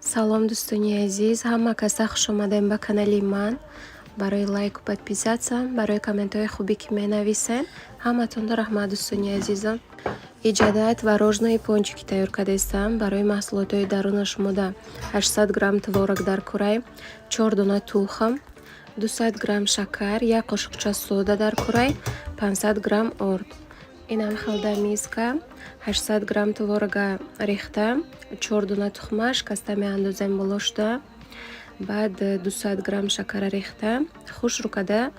салом дӯстони азиз, ҳама каса хуш омадем ба канали ман. Барои лайку подписатсия, барои комментҳои хубе ки менависен, ҳаматонро раҳмат дӯстони азизам. Иҷодат ва рожнои пончики тайёр кардастам. Барои маҳсулотҳои дарунаш мода 800 грамм творог дар курай, 4 дона тухм, 200 грамм шакар, 1 қошуқча сода дар курай, 500 грамм орд. Инам халда миска 800 грамм творога рехта, 4 дона тухмаш каста меандозем болошта, баъд 200 грамм шакара рехта, хушрӯ када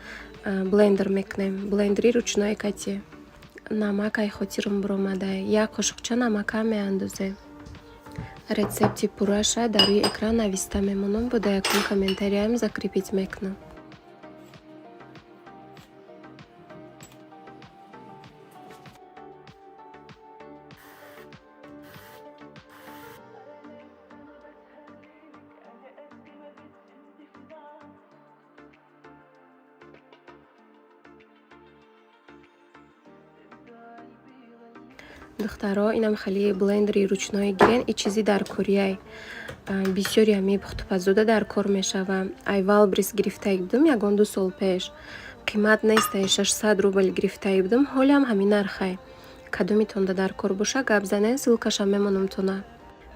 блендер мекунем. Блендери ручной кати. Намак ай хотирам биромадай. 1 қошуқча намакам меандозем. Рецепти пурраша дар рӯи экран нависта мемонам, буда якум комментариям закрепить мекунам. Духтаро, инам хали блендери ручной гирен и чизи дар курияй. Бисёри ами пухтупазуда дар кор мешава. Ай валбрис гирифтаи будум ягон 2 сол пеш. Қимат нестай 600 рубл гирифтаи будум, ҳолиам ҳамин нархай. Кадомитонда дар кор боша гап занен, силкаша мемонам тона.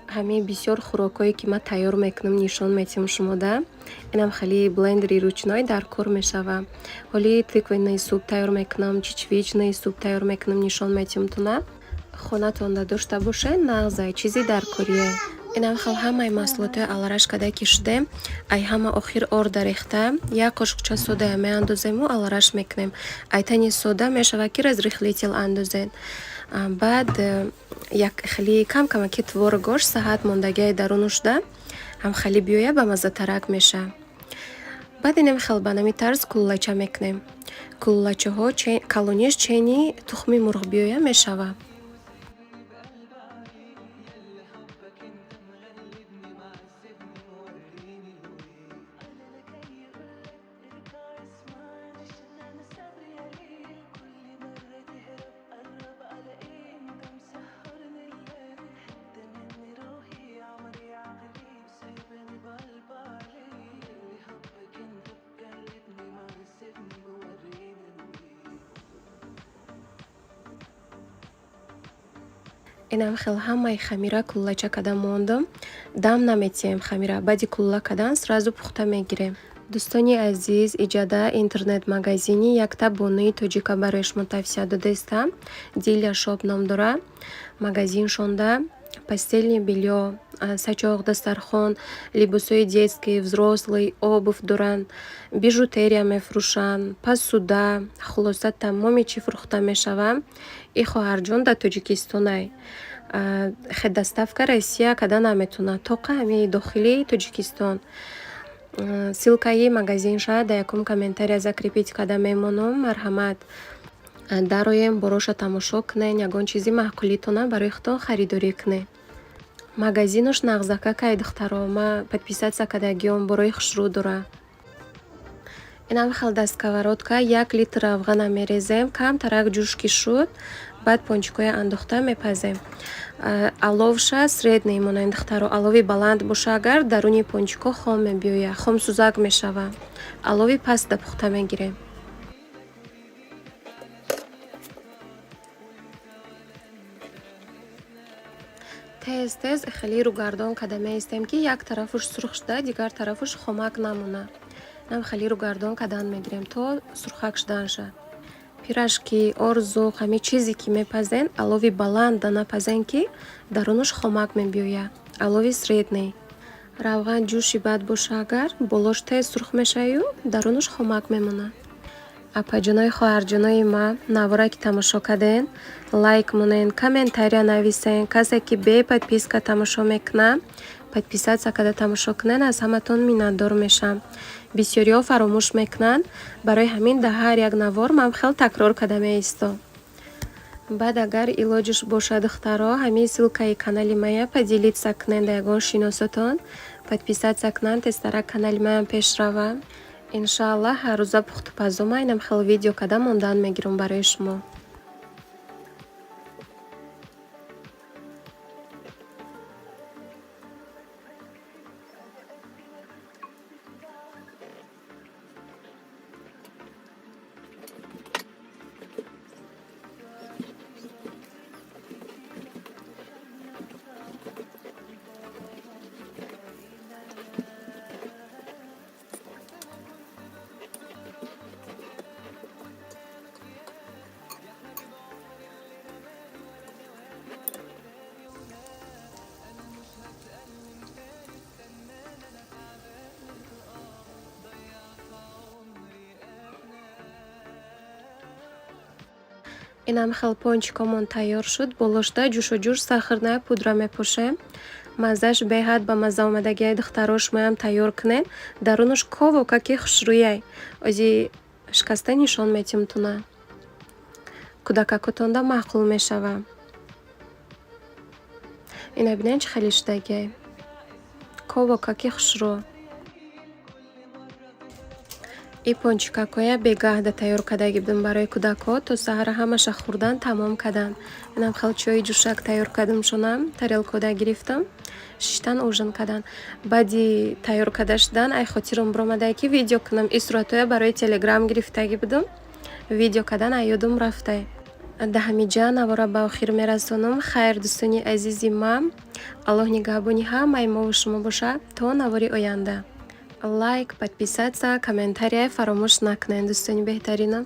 Ҳамин бисёр хӯрокҳое ки ма тайёр мекунам нишон метиҳам шумода. Инам хали блендери ручной дар кор мешава. Ҳоли тиквенный суп тайёр мекунам, чичвичный суп тайёр мекунам, нишон метиҳам тона. Хонатонда дошта бошед нағзай чизи дар курияй. Инам хал ҳамаи маҳсулотҳои алараш када кишидем. Ай ҳама охир орда рехта, 1 қошуқча сода меандозему, алараш мекунем. Ай тани сода мешава ки разрихлитил андозен. Баъд як хали кам-камаки творогош саҳат мондагиай дарунушда ҳам хали биёя ба маззатарак меша. Баъд инам хал ба нами тарз куллача мекунем. Куллачаҳо калониш чени тухми мурғ биёя мешава. Инам хел ҳамаи хамира куллача када мондам. Дам наметиҳем хамира, баъди кулла кадан сразу пухта мегирем. Дӯстони азиз, иҷода интернет-магазини якта бонуи тоҷика барои шумо тавсия додастам. Дилия шоп ном дора. Магазиншонда постельное белье, сачок, дастархон, либосои детские, взрослый, обувь доранд, бижутерия мефурӯшанд, посуда, хулоса тамоми чӣ фурӯхта мешава. И хоҳарҷон дар Тоҷикистонай. Доставка Россия када наметуна, тоқа ҳамин дохили Тоҷикистон. Силкаи магазинша дар якум комментария закрепить када мемонам. Марҳамат. Дароем бороша тамошо кунен, ягон чизи маъқулитона барои худтон харидорӣ кунен. Магазинош нағзака кай духтаро, ма подписатсия кадагиём борои хушрӯ дора. Инам хал дастсковородка 1 литр равғана мерезем, камтарак ҷӯш ки шуд, баъд пончикоя андохта мепазем. Аловша средний монанд духтаро, алови баланд боша агар даруни пончико хом мебиёя, хомсӯзак мешава. Алови паста пухта мегирем. Тез хеле рӯгардон када меистем ки як тарафуш сурх шуда, дигар тарафуш хомак намона. Нам хеле рӯгардон кадан мегирем то сурхак шуданша. Пирашки, орзуқ, ҳами чизе ки мепазен, алови баланд да напазен ки дарунаш хомак мебиёя. Алови средний. Равған ҷӯши бад боша агар, болош тез сурх мешаю, дарунаш хомак мемона. Апаҷонои хоҳарҷонои ма, навора ки тамошо карден, лайк монен, комментария нависен. Касе ки бе подписка тамошо мекуна, подписатсия када тамошо кунен, аз ҳаматон миннатдор мешам. Бисёриҳо фаромӯш мекунанд, барои ҳамин дар ҳар як навор ман хел такрор када меистам. Баъд агар илоҷиш боша духтаро, ҳамин силкаи канали мая поделитса кунен дар ягон шиносатон, подписатсия кунанд, тезтарак канали маям пеш рава. Иншааллаҳ ҳар рӯза пухтупазома инам хел видео када мондан мегирам барои шумо. Инам хел пончикомон тайёр шуд. Болошта ҷӯшуҷӯш сахрная пудра мепошем. Маззаш беҳад ба мазза омадагиай духтаро шумоям тайёр кунем. Дарунаш ково каки хушрӯяй. Ози шикаста нишон метим туна. Кӯдакакутонда маъқул мешава. Ина бинен чӣ хеле шидагиай. Ково каки хушрӯ. И пончикакоя бегаҳда тайёр кардаги будем барои кӯдакҳо, то саҳара ҳамаша хӯрдан тамом кадан. Инам хел чойи ҷӯшак тайёр кардамшонам. Тарелкода гирифтам. Шиштан ужин кадан. Баъди тайёр карда шудан ай хотирам биромадае ки видео кунам. И суратҳоя барои телеграм гирифтаги будам. Видео кардан ай ёдам рафтае. Да ҳамиҷа навора ба охир мерасонам. Хайр, дӯстони азизи ман. Аллоҳ нигаҳбони ҳамаи мо ва шумо бошад то навори оянда. Лайк, подписаться, комментария фаромӯш накунед, дӯстони беҳтаринам.